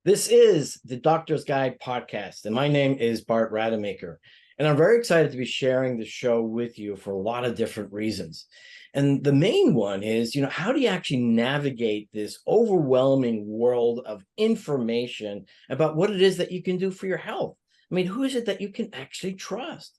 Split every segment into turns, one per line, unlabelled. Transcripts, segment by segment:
This is the Doctor's Guide podcast, and my name is Bart Rademaker. And I'm very excited to be sharing the show with you for a lot of different reasons. And the main one is, how do you actually navigate this overwhelming world of information about what it is that you can do for your health? I mean, who is it that you can actually trust?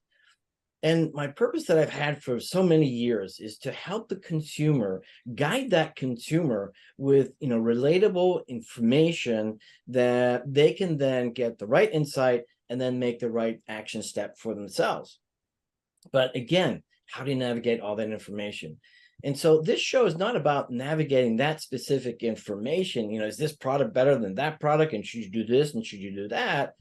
And my purpose that I've had for so many years is to help the consumer, guide that consumer with, relatable information that they can then get the right insight and then make the right action step for themselves. But again, how do you navigate all that information? And so this show is not about navigating that specific information. Is this product better than that product? And should you do this? And should you do that?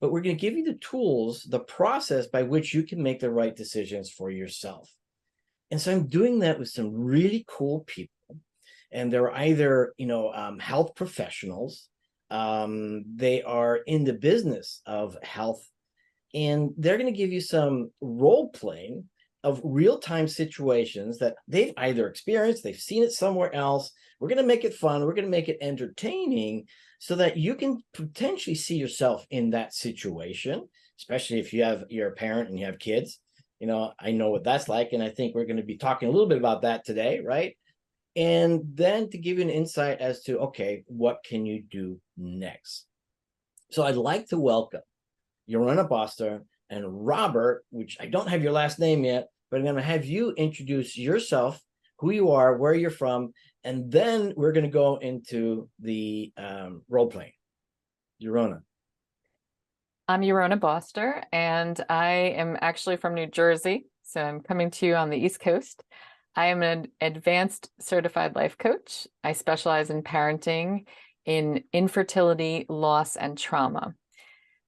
But we're going to give you the tools, the process by which you can make the right decisions for yourself. And so I'm doing that with some really cool people. And they're either, health professionals. They are in the business of health. And they're going to give you some role playing of real-time situations that they've either experienced, they've seen it somewhere else. We're going to make it fun. We're going to make it entertaining so that you can potentially see yourself in that situation, especially if you're a parent and you have kids. I know what that's like. And I think we're going to be talking a little bit about that today, right? And then to give you an insight as to, okay, what can you do next? So I'd like to welcome Yorona Boster and Robert, which I don't have your last name yet, but I'm going to have you introduce yourself, who you are, where you're from, and then we're going to go into the role playing. Yorona.
I'm Yorona Boster, and I am actually from New Jersey, so I'm coming to you on the East Coast. I am an advanced certified life coach. I specialize in parenting, in infertility, loss, and trauma.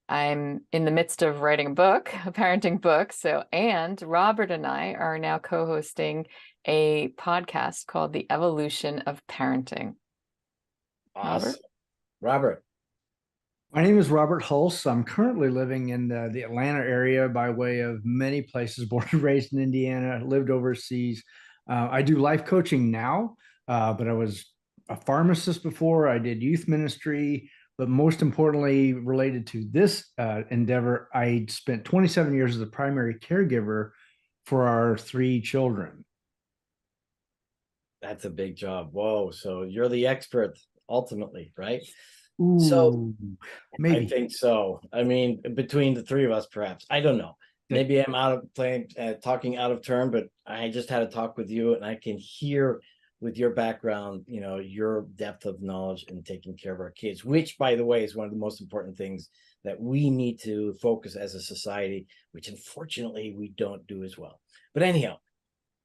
I'm in the midst of writing a book, a parenting book. And Robert and I are now co-hosting a podcast called The Evolution of Parenting.
Awesome. Robert.
My name is Robert Hulse. I'm currently living in the Atlanta area by way of many places, born and raised in Indiana, lived overseas. I do life coaching now, but I was a pharmacist before. I did youth ministry, but most importantly, related to this endeavor, I spent 27 years as a primary caregiver for our 3 children.
That's a big job. Whoa. So you're the expert ultimately, right?
Ooh,
so
maybe.
I think so. I mean, between the 3 of us, perhaps. I don't know. Maybe I'm out of talking out of turn, but I just had a talk with you and I can hear with your background, your depth of knowledge in taking care of our kids, which, by the way, is one of the most important things that we need to focus as a society, which unfortunately we don't do as well. But anyhow,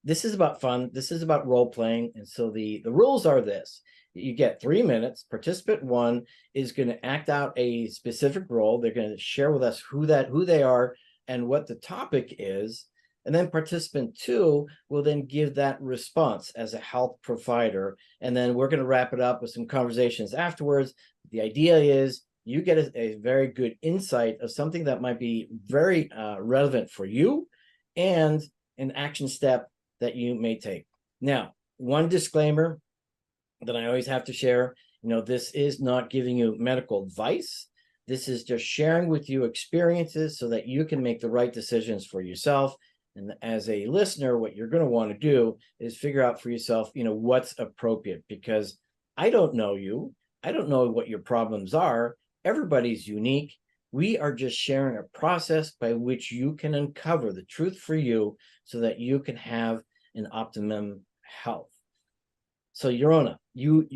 this is about fun. This is about role playing. And so the rules are this. You get 3 minutes. Participant 1 is going to act out a specific role. They're going to share with us who they are and what the topic is. And then participant 2 will then give that response as a health provider. And then we're going to wrap it up with some conversations afterwards. The idea is you get a very good insight of something that might be very relevant for you and an action step that you may take. Now, one disclaimer that I always have to share, this is not giving you medical advice. This is just sharing with you experiences so that you can make the right decisions for yourself. And as a listener, what you're going to want to do is figure out for yourself, what's appropriate, because I don't know you. I don't know what your problems are. Everybody's unique. We are just sharing a process by which you can uncover the truth for you so that you can have an optimum health. So Yorona, you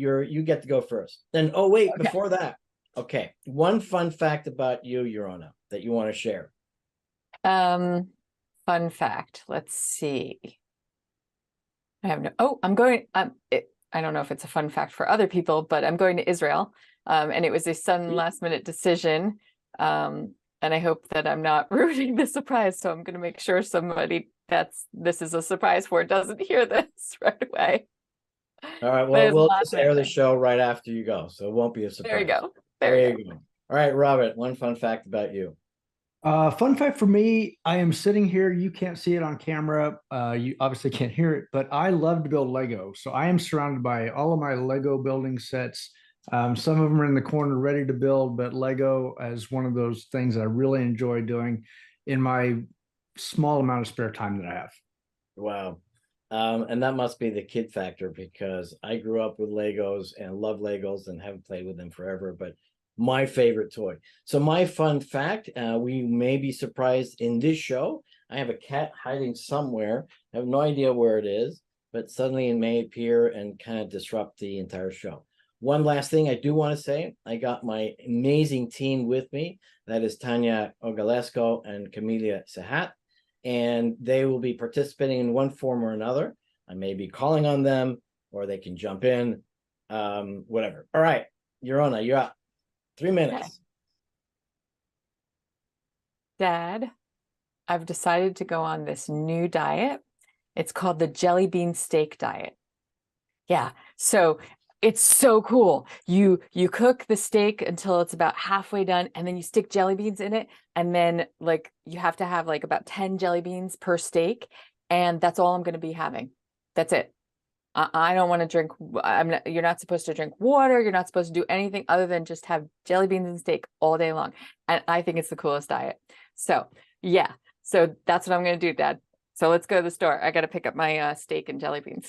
get to go first. Then, oh wait, okay. Before that, okay, one fun fact about you, Yorona, that you want to share.
Fun fact. Let's see. I have no. Oh, I'm going. I don't know if it's a fun fact for other people, but I'm going to Israel, and it was a sudden last-minute decision. And I hope that I'm not ruining the surprise. So I'm going to make sure somebody this is a surprise for doesn't hear this right away.
All right. Well, we'll just air the show right after you go, so it won't be a surprise.
There you go.
There you go. All right, Robert. One fun fact about you.
Fun fact for me, I am sitting here. You can't see it on camera. You obviously can't hear it, but I love to build Lego. So I am surrounded by all of my Lego building sets. Some of them are in the corner ready to build, but Lego is one of those things that I really enjoy doing in my small amount of spare time that I have.
Wow. And that must be the kid factor, because I grew up with Legos and love Legos and haven't played with them forever, but my favorite toy. So my fun fact, we may be surprised in this show. I have a cat hiding somewhere. I have no idea where it is, but suddenly it may appear and kind of disrupt the entire show. One last thing I do want to say, I got my amazing team with me. That is Tanya Ogalesco and Camelia Sahat, and they will be participating in one form or another. I may be calling on them, or they can jump in, whatever. All right, Yorona, you're up. 3 minutes.
Okay. Dad, I've decided to go on this new diet. It's called the jelly bean steak diet. Yeah, so it's so cool. You cook the steak until it's about halfway done, and then you stick jelly beans in it, and then like you have to have like about 10 jelly beans per steak, and that's all I'm going to be having. That's it. I don't want to drink. You're not supposed to drink water. You're not supposed to do anything other than just have jelly beans and steak all day long. And I think it's the coolest diet. So yeah, so that's what I'm going to do, Dad. So let's go to the store. I got to pick up my steak and jelly beans.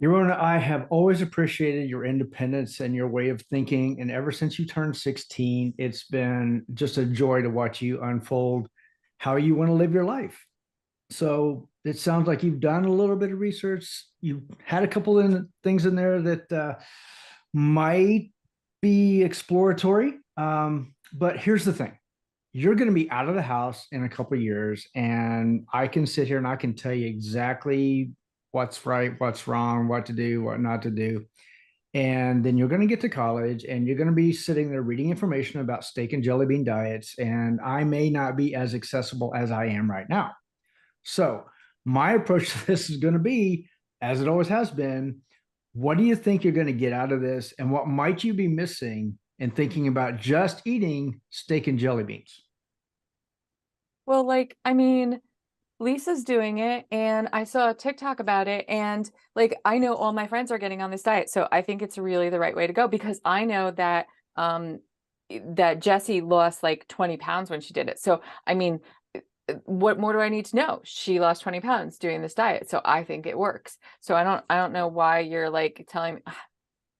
Yorona, I have always appreciated your independence and your way of thinking. And ever since you turned 16, it's been just a joy to watch you unfold how you want to live your life. So it sounds like you've done a little bit of research. You had a couple of things in there that might be exploratory. But here's the thing. You're going to be out of the house in a couple of years, and I can sit here and I can tell you exactly what's right, what's wrong, what to do, what not to do. And then you're going to get to college and you're going to be sitting there reading information about steak and jelly bean diets. And I may not be as accessible as I am right now. So my approach to this is going to be, as it always has been, what do you think you're going to get out of this? And what might you be missing in thinking about just eating steak and jelly beans?
Well, like, I mean, Lisa's doing it, and I saw a TikTok about it, and like I know all my friends are getting on this diet, so I think it's really the right way to go, because I know that that Jessie lost like 20 pounds when she did it. So I mean, what more do I need to know? She lost 20 pounds doing this diet, so I think it works. So I don't know why you're like telling me.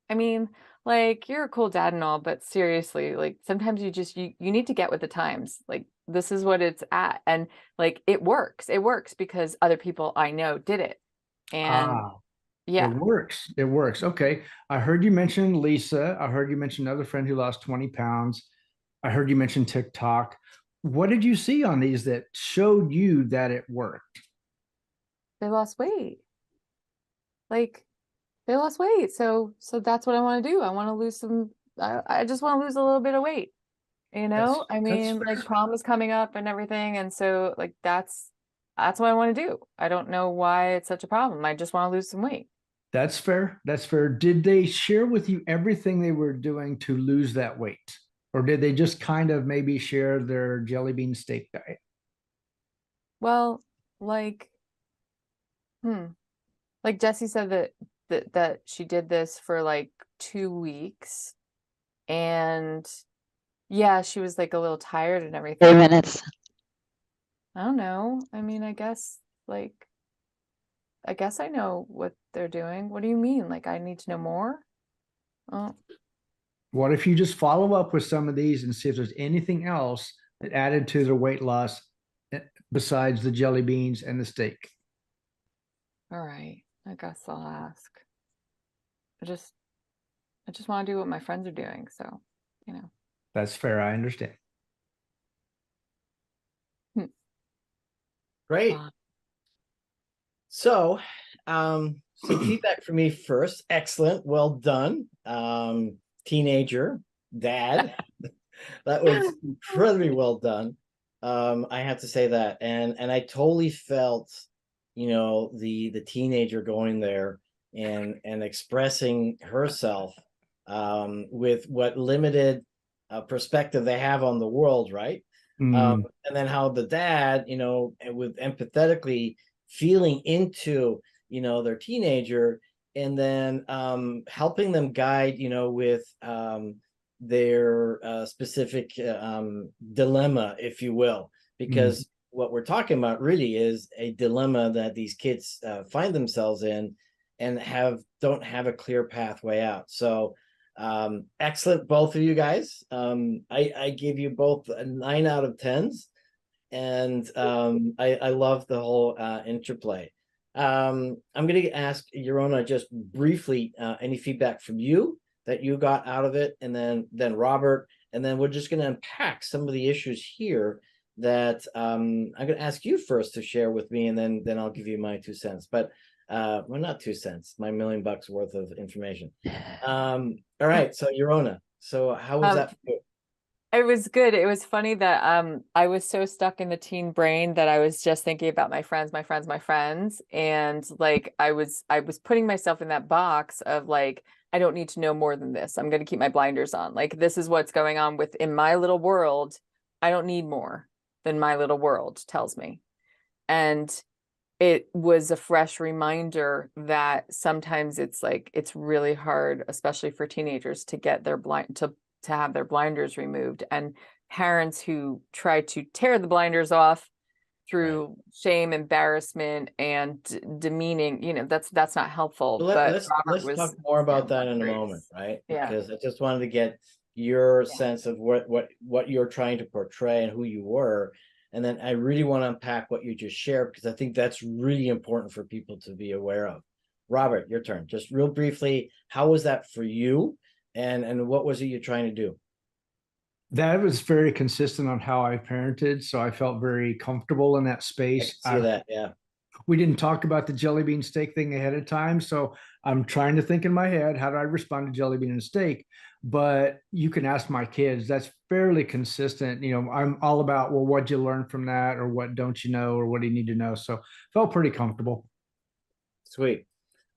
I mean, like you're a cool dad and all, but seriously, like sometimes you need to get with the times. Like this is what it's at, and like it works. It works because other people I know did it, and
Ah, it
yeah.
works. It works. Okay. I heard you mention Lisa. I heard you mention another friend who lost 20 pounds. I heard you mention TikTok. What did you see on these that showed you that it worked?
They lost weight. Like they lost weight. So that's what I want to do. I want to lose some. I just want to lose a little bit of weight. You
That's
know, I
that's
mean, like
fair.
prom is coming up and everything, and so like that's what I want to do. I don't know why it's such a problem. I just want to lose some weight.
That's fair. That's fair. Did they share with you everything they were doing to lose that weight? Or did they just kind of maybe share their jelly bean steak diet?
Well, like, hmm, like Jessie said that she did this for like 2 weeks, and yeah, she was like a little tired and everything.
3 minutes.
I don't know. I mean, like I guess I know what they're doing. What do you mean? Like I need to know more? Oh,
What if you just follow up with some of these and see if there's anything else that added to their weight loss besides the jelly beans and the steak?
all right. I guess I'll ask. I just I just want to do what my friends are doing, so, you know.
That's fair. I understand.
Hmm.
Great.
Uh,
So, some feedback for me first. Excellent. Well done. Teenager, dad. That was incredibly well done. I have to say that. And I totally felt, the teenager going there and expressing herself with what limited perspective they have on the world, right?
Mm,
And then how the dad, with empathetically feeling into, their teenager and then helping them guide, with their specific dilemma, if you will, because what we're talking about really is a dilemma that these kids find themselves in and don't have a clear pathway out. So excellent, both of you guys. I give you both a 9 out of 10s, and I love the whole interplay. I'm going to ask Yorona just briefly any feedback from you that you got out of it, and then Robert, and then we're just going to unpack some of the issues here that I'm going to ask you first to share with me, and then I'll give you my 2 cents. But well, not 2 cents, my $1 million worth of information. All right, so Yorona, so how was that for you?
It was good. It was funny that I was so stuck in the teen brain that I was just thinking about my friends, my friends, my friends. And like I was putting myself in that box of like, I don't need to know more than this. I'm gonna keep my blinders on. Like this is what's going on within my little world. I don't need more than my little world tells me. And it was a fresh reminder that sometimes it's like it's really hard, especially for teenagers, to get their to have their blinders removed, and parents who try to tear the blinders off through shame, embarrassment, and demeaning, that's not helpful. But Robert
let's talk
was
more about that in a
great.
moment, right?
Yeah.
Because I just wanted to get your sense of what you're trying to portray and who you were. And then I really want to unpack what you just shared, because I think that's really important for people to be aware of. Robert, your turn. Just real briefly, how was that for you? And what was it you're trying to do?
That was very consistent on how I parented, so I felt very comfortable in that
I
space.
can see that, yeah.
We didn't talk about the jelly bean steak thing ahead of time, so I'm trying to think in my head, how do I respond to jelly bean and steak? But you can ask my kids, that's fairly consistent. I'm all about, well, what'd you learn from that, or what don't you know, or what do you need to know? So felt pretty comfortable.
Sweet.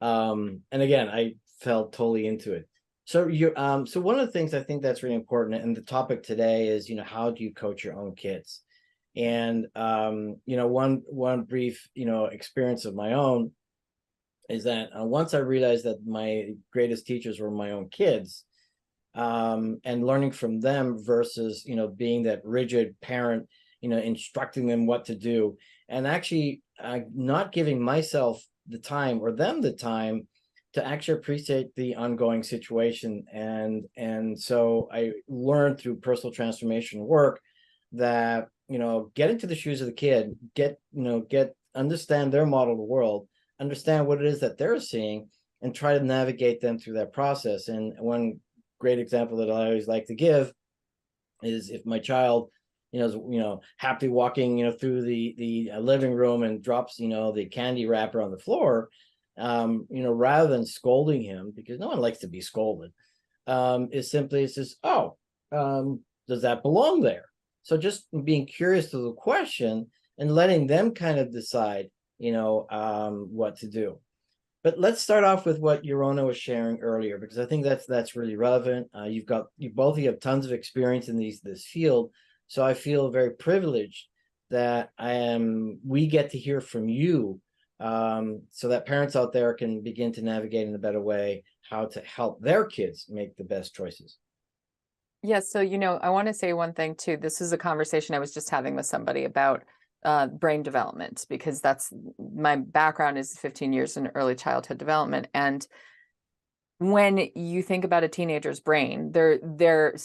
And again, I felt totally into it. So one of the things I think that's really important, and the topic today is, how do you coach your own kids? And one brief, experience of my own is that once I realized that my greatest teachers were my own kids, and learning from them versus, being that rigid parent, instructing them what to do, and actually not giving myself the time or them the time to actually appreciate the ongoing situation. And so I learned through personal transformation work that, get into the shoes of the kid, understand their model of the world, understand what it is that they're seeing, and try to navigate them through that process. And one great example that I always like to give is if my child, is happily walking, through the living room and drops, the candy wrapper on the floor, rather than scolding him, because no one likes to be scolded, is simply it says, oh, does that belong there? So just being curious to the question and letting them kind of decide, what to do. But let's start off with what Yorona was sharing earlier, because I think that's really relevant. You both of you have tons of experience in this field, so I feel very privileged that we get to hear from you, so that parents out there can begin to navigate in a better way how to help their kids make the best choices.
Yes. So, I want to say one thing too. This is a conversation I was just having with somebody about brain development, because that's my background is 15 years in early childhood development. And when you think about a teenager's brain, their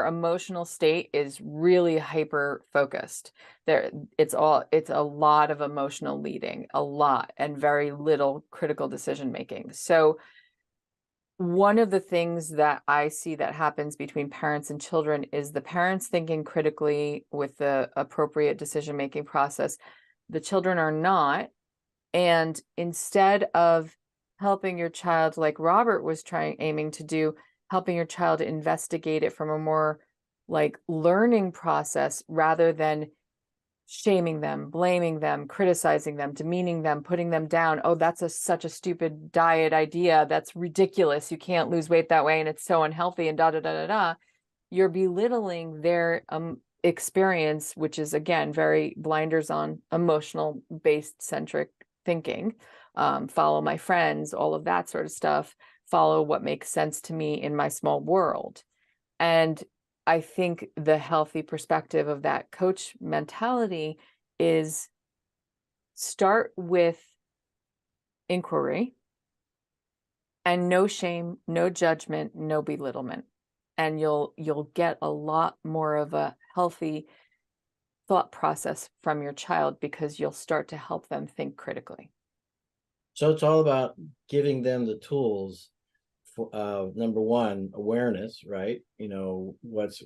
emotional state is really hyper focused. It's a lot of emotional leading, a lot, and very little critical decision making. So one of the things that I see that happens between parents and children is the parents thinking critically with the appropriate decision-making process. The children are not. And instead of helping your child, like Robert was aiming to do, helping your child investigate it from a more like learning process rather than shaming them, blaming them, criticizing them, demeaning them, putting them down. Oh, that's such a stupid diet idea. That's ridiculous. You can't lose weight that way, and it's so unhealthy, and da da da da da. You're belittling their experience, which is again very blinders on, emotional based centric thinking, follow my friends, all of that sort of stuff, follow what makes sense to me in my small world. And I think the healthy perspective of that coach mentality is start with inquiry and no shame, no judgment, no belittlement. And you'll get a lot more of a healthy thought process from your child because you'll start to help them think critically.
So it's all about giving them the tools for number one, awareness, right? You know, what's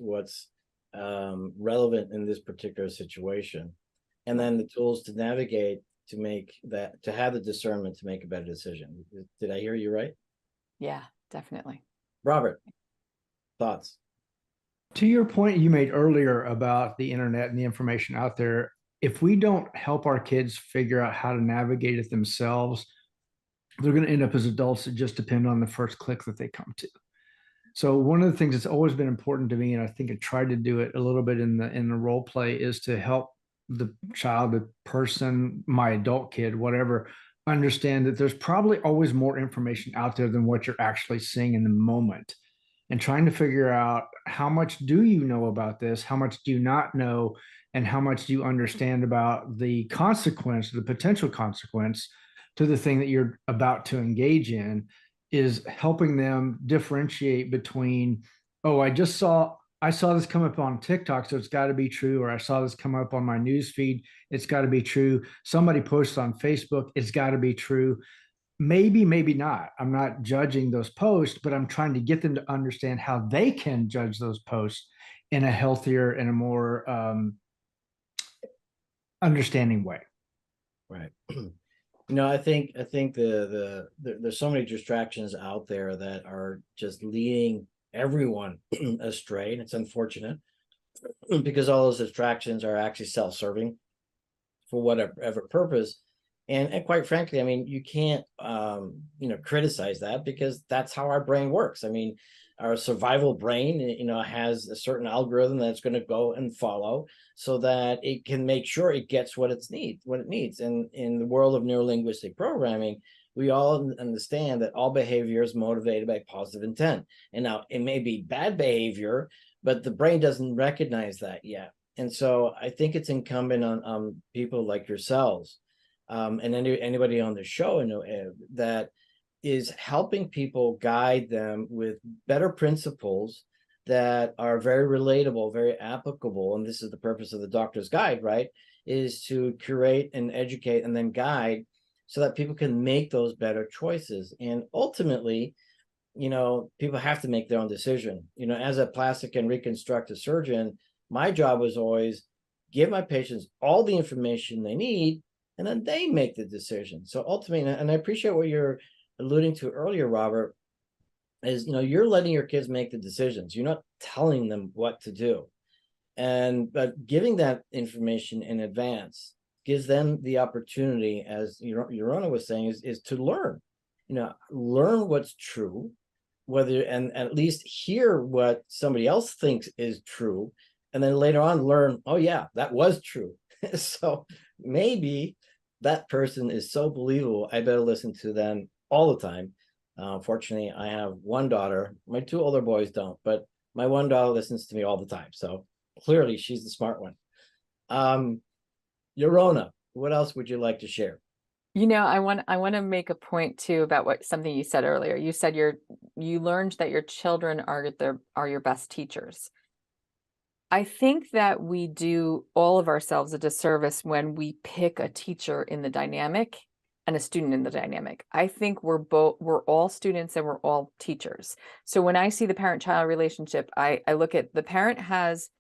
relevant in this particular situation, and then the tools to navigate, to make that, to have the discernment to make a better decision. Did I hear you right?
Yeah, definitely.
Robert, thoughts?
To your point you made earlier about the internet and the information out there, if we don't help our kids figure out how to navigate it themselves, they're going to end up as adults that just depend on the first click that they come to. So one of the things that's always been important to me, and I think I tried to do it a little bit in the role play, is to help the child, the person, my adult kid, whatever, understand that there's probably always more information out there than what you're actually seeing in the moment. And trying to figure out how much do you know about this, how much do you not know, and how much do you understand about the consequence, the potential consequence to the thing that you're about to engage in, is helping them differentiate between, oh, I saw this come up on TikTok, so it's got to be true, or I saw this come up on my news feed, it's got to be true. Somebody posts on Facebook, it's got to be true. Maybe, maybe not. I'm not judging those posts, but I'm trying to get them to understand how they can judge those posts in a healthier and a more understanding way.
Right. You know, I think there's so many distractions out there that are just leading everyone astray, and it's unfortunate because all those distractions are actually self-serving for whatever purpose. And quite frankly, I mean, you can't criticize that, because that's how our brain works. I mean, our survival brain, has a certain algorithm that's going to go and follow so that it can make sure it gets what it needs. And in the world of neurolinguistic programming, we all understand that all behavior is motivated by positive intent. And now it may be bad behavior, but the brain doesn't recognize that yet. And so I think it's incumbent on people like yourselves, and anybody on the show that is helping people, guide them with better principles that are very relatable, very applicable. And this is the purpose of the doctor's guide, right? Is to curate and educate and then guide so that people can make those better choices. And ultimately, people have to make their own decision. As a plastic and reconstructive surgeon, my job was always give my patients all the information they need, and then they make the decision. So ultimately, and I appreciate what you're alluding to earlier, Robert, is you're letting your kids make the decisions. You're not telling them what to do, but giving that information in advance gives them the opportunity, as Yorona was saying, is to learn. Learn what's true, and at least hear what somebody else thinks is true, and then later on learn, oh yeah, that was true. So maybe that person is so believable, I better listen to them all the time. Fortunately, I have one daughter. My two older boys don't, but my one daughter listens to me all the time. So clearly she's the smart one. Yorona, what else would you like to share?
I want to make a point too about something you said earlier. You said you learned that your children are your best teachers. I think that we do all of ourselves a disservice when we pick a teacher in the dynamic and a student in the dynamic. I think we're all students and we're all teachers. So when I see the parent-child relationship, I look at the parent has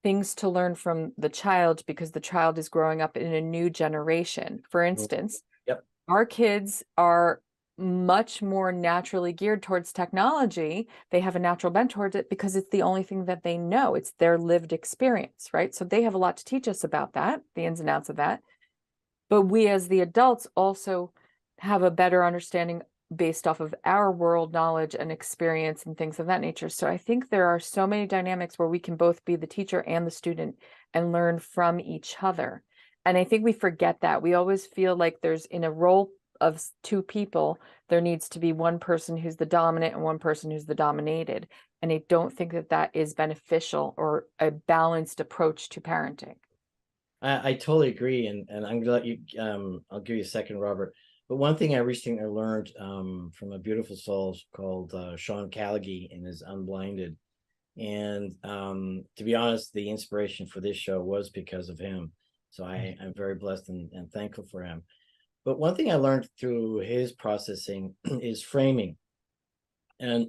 things to learn from the child because the child is growing up in a new generation. For instance,
Yep.
Our kids are much more naturally geared towards technology. They have a natural bent towards it because it's the only thing that they know. It's their lived experience, right? So they have a lot to teach us about that, the ins and outs of that. But we as the adults also have a better understanding based off of our world knowledge and experience and things of that nature. So I think there are so many dynamics where we can both be the teacher and the student and learn from each other. And I think we forget that. We always feel like there's, in a role of two people, there needs to be one person who's the dominant and one person who's the dominated. And I don't think that that is beneficial or a balanced approach to parenting.
I totally agree, and I'm gonna let you. I'll give you a second, Robert. But one thing I recently learned from a beautiful soul called Sean Callaghy in his Unblinded, and to be honest, the inspiration for this show was because of him. So I'm very blessed and thankful for him. But one thing I learned through his processing is framing, and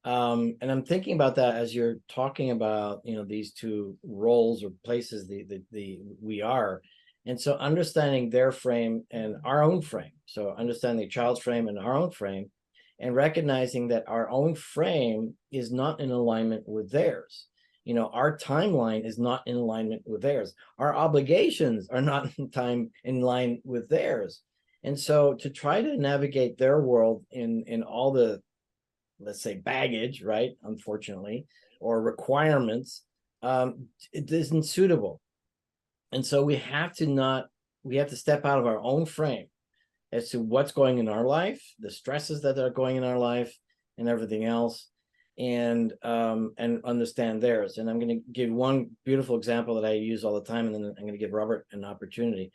and I'm thinking about that as you're talking about, these two roles or places the we are. And so understanding their frame and our own frame. So understanding the child's frame and our own frame, and recognizing that our own frame is not in alignment with theirs. Our timeline is not in alignment with theirs. Our obligations are not in line with theirs. And so to try to navigate their world in all the, let's say, baggage, right, unfortunately, or requirements, it isn't suitable. And so we have to step out of our own frame as to what's going in our life, the stresses that are going in our life, and everything else, and understand theirs. And I'm going to give one beautiful example that I use all the time, and then I'm going to give Robert an opportunity.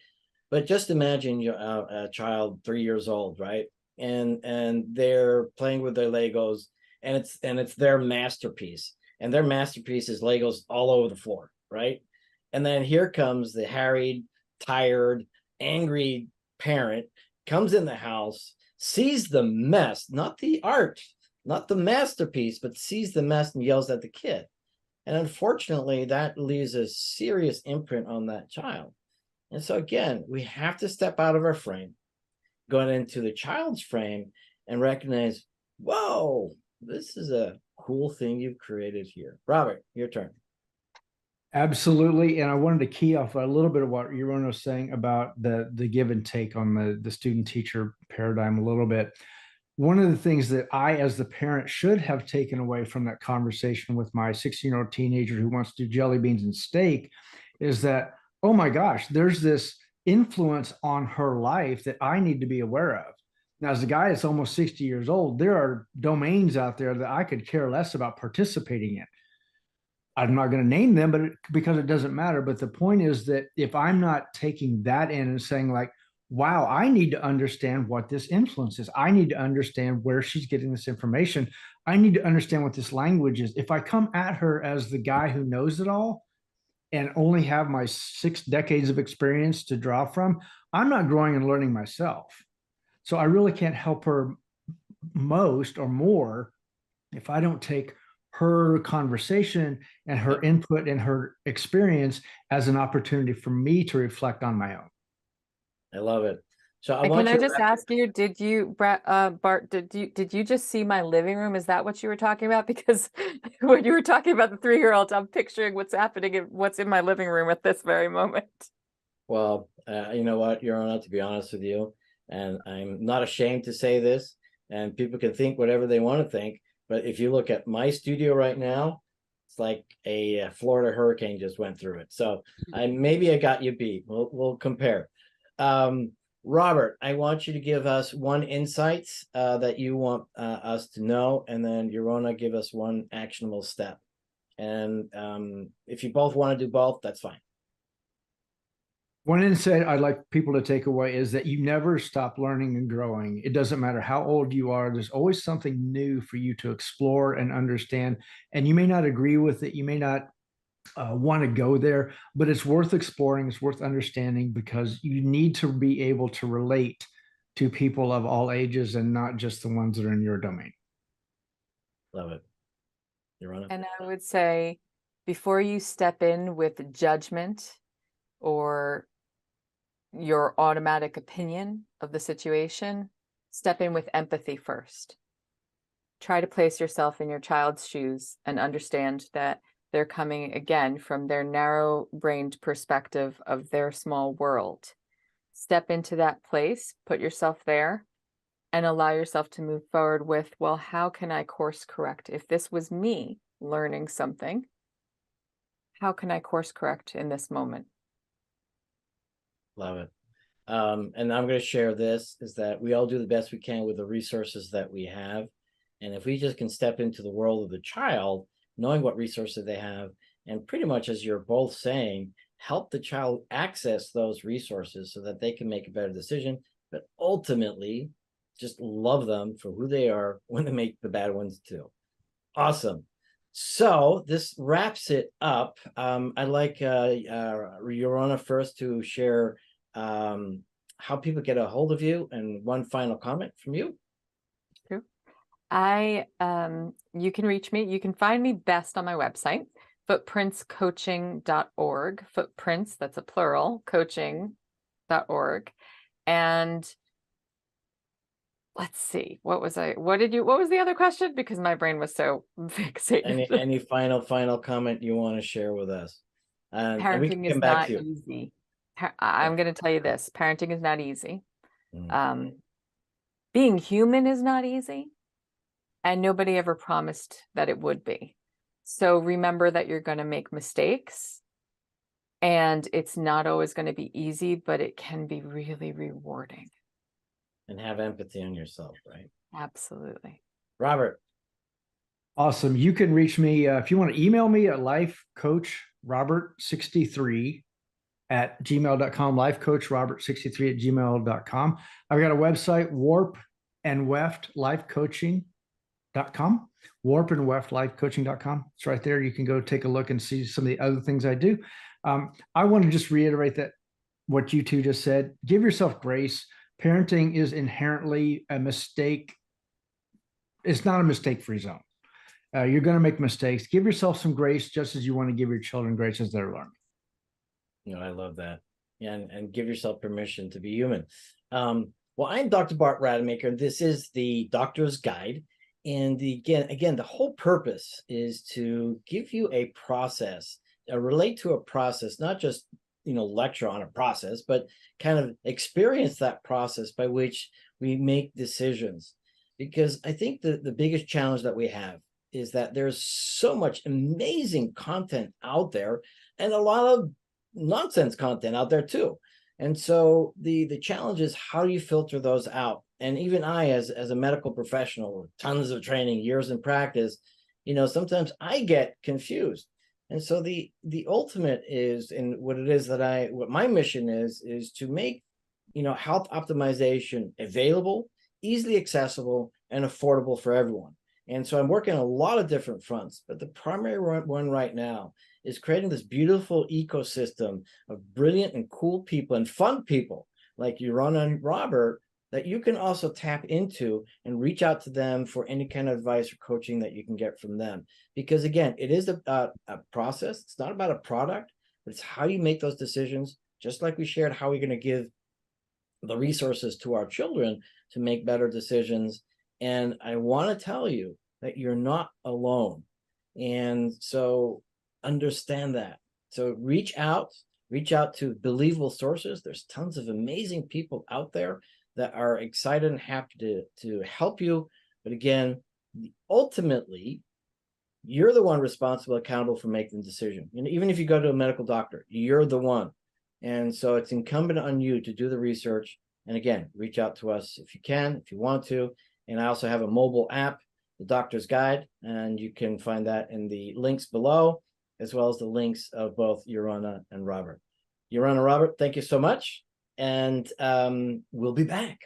But just imagine a child 3 years old, right? And they're playing with their Legos, and it's their masterpiece, and their masterpiece is Legos all over the floor, right? And then here comes the harried, tired, angry parent, comes in the house, sees the mess, not the art, not the masterpiece, but sees the mess and yells at the kid. And unfortunately, that leaves a serious imprint on that child. And so again, we have to step out of our frame, go into the child's frame, and recognize, whoa, this is a cool thing you've created here. Robert, your turn.
Absolutely. And I wanted to key off a little bit of what Yaron was saying about the give and take on the student teacher paradigm a little bit. One of the things that I, as the parent, should have taken away from that conversation with my 16-year-old teenager who wants to do jelly beans and steak is that, oh my gosh, there's this influence on her life that I need to be aware of. Now, as a guy that's almost 60 years old, there are domains out there that I could care less about participating in. I'm not going to name them, but because it doesn't matter. But the point is that if I'm not taking that in and saying like, wow, I need to understand what this influence is. I need to understand where she's getting this information. I need to understand what this language is. If I come at her as the guy who knows it all and only have my 6 decades of experience to draw from, I'm not growing and learning myself. So I really can't help her most or more if I don't take her conversation and her input and her experience as an opportunity for me to reflect on my own.
I love it. So I
And
want
can
you
I
to
just ask you, Bart, did you just see my living room? Is that what you were talking about? Because when you were talking about the 3-year-old, I'm picturing what's happening and what's in my living room at this very moment.
Well, you know what, Your Honor, to be honest with you, and I'm not ashamed to say this, and people can think whatever they want to think, but if you look at my studio right now, it's like a Florida hurricane just went through it. So maybe I got you beat. We'll compare. Robert, I want you to give us one insight that you want us to know, and then Yorona give us one actionable step. And if you both want to do both, that's fine.
One insight I'd like people to take away is that you never stop learning and growing. It doesn't matter how old you are, there's always something new for you to explore and understand. And you may not agree with it, you may not want to go there, but it's worth exploring, it's worth understanding, because you need to be able to relate to people of all ages and not just the ones that are in your domain.
Love it. Yorona?
And I would say, before you step in with judgment or your automatic opinion of the situation, step in with empathy first. Try to place yourself in your child's shoes and understand that they're coming again from their narrow-brained perspective of their small world. Step into that place, put yourself there, and allow yourself to move forward with, well, how can I course correct? If this was me learning something, how can I course correct in this moment?
Love it. And I'm going to share this, is that we all do the best we can with the resources that we have. And if we just can step into the world of the child, knowing what resources they have, and pretty much, as you're both saying, help the child access those resources so that they can make a better decision, but ultimately just love them for who they are when they make the bad ones too. Awesome. So this wraps it up. I'd like Yorona first to share how people get a hold of you, and one final comment from you.
True. You can reach me. You can find me best on my website, footprintscoaching.org. Footprints, that's a plural, coaching.org. And let's see, what was the other question? Because my brain was so fixated.
Any final comment you want to share with us? And we can
Parenting is
come back
not
to you.
easy. I'm going to tell you this, parenting is not easy. Being human is not easy, and nobody ever promised that it would be. So remember that you're going to make mistakes, and it's not always going to be easy, but it can be really rewarding.
And have empathy on yourself, right?
Absolutely.
Robert.
Awesome. You can reach me if you want to email me at lifecoachrobert63@gmail.com, lifecoachrobert63@gmail.com. I've got a website, warpandweftlifecoaching.com, warpandweftlifecoaching.com. It's right there. You can go take a look and see some of the other things I do. I want to just reiterate that what you two just said. Give yourself grace. Parenting is inherently a mistake. It's not a mistake-free zone. You're going to make mistakes. Give yourself some grace, just as you want to give your children grace as they're learning.
I love that. Yeah, and give yourself permission to be human. Well, I'm Dr. Bart Rademaker, and this is the Doctor's Guide. And again, the whole purpose is to give you a process, relate to a process, not just lecture on a process, but kind of experience that process by which we make decisions. Because I think the biggest challenge that we have is that there's so much amazing content out there, and a lot of nonsense content out there too. And so the challenge is, how do you filter those out? And even I, as a medical professional with tons of training, years in practice, sometimes I get confused. And so the ultimate is, and what my mission is to make, health optimization available, easily accessible, and affordable for everyone. And so I'm working on a lot of different fronts, but the primary one right now is creating this beautiful ecosystem of brilliant and cool people and fun people like Yorona and Robert, that you can also tap into and reach out to them for any kind of advice or coaching that you can get from them. Because again, it is a process. It's not about a product, but it's how you make those decisions. Just like we shared how we're going to give the resources to our children to make better decisions. And I want to tell you that you're not alone. And so understand that. So reach out to believable sources. There's tons of amazing people out there that are excited and happy to help you. But again, ultimately, you're the one responsible, accountable for making the decision. And even if you go to a medical doctor, you're the one. And so it's incumbent on you to do the research. And again, reach out to us if you can, if you want to. And I also have a mobile app, the Doctor's Guide, and you can find that in the links below, as well as the links of both Yorona and Robert. Yorona, Robert, thank you so much. And we'll be back.